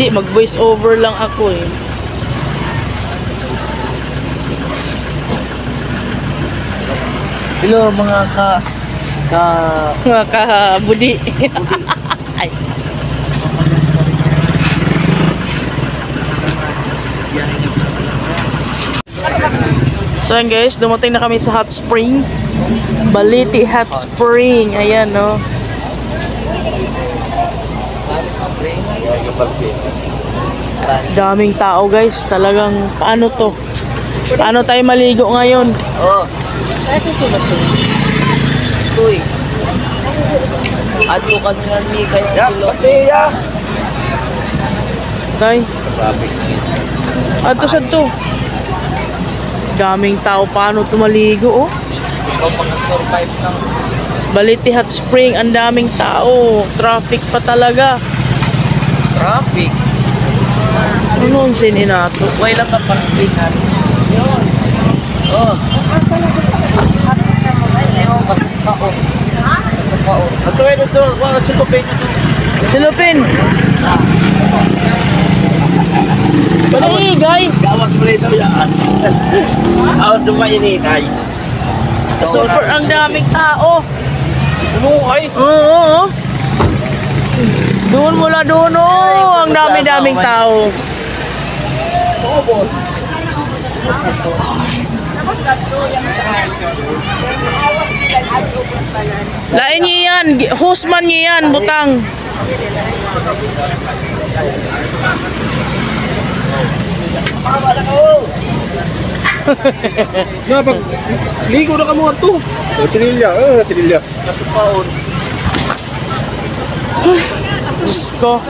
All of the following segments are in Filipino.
Hindi, mag voice over lang ako eh. Hello mga Mga kabudi. Ay. So yan guys, dumating na kami sa hot spring. Balete Hot Spring. Ayan no. Daming tao guys. Talagang paano to? Paano tayo maligo ngayon? Oh. Uy. Ato kanina ni kaya silo. Tay. Ato sa to. Daming tao, paano tumaligo oh? Ikaw makasurvive ng Balete Hot Spring, ang daming tao. Traffic pa talaga. traffic. Ano ang sininato? Why lang ka parkingan? Yun. Oh. Ayaw, pasok pa o. Pasok pa o. Ito ay ito. Wala, silupin ito. Silupin! Panigay! Gawas mo rin ito yan. Awas mo kayo ni Tay. Super, ang daming tao. Ano ay? Oo. Doon mula doon oh. Ang dami-daming tao. Oo, boss. Lain niya yan. Husman niya yan. Butang. Na pag ligo na ka mo ato. Tinilya. Nasupaon. Diyos ko.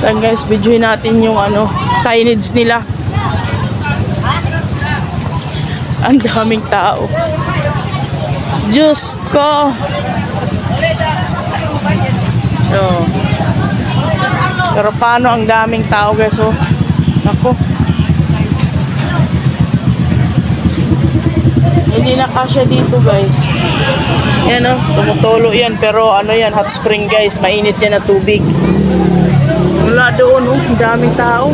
Then guys, videoin natin yung ano, signage nila. Ang daming tao. Diyos ko. So, pero paano ang daming tao guys oh. Ako. Hindi na kasya dito guys. Yan oh, tumutulo yan. Pero ano yan, hot spring guys. Mainit yan na tubig. Wala doon oh, ang daming tao.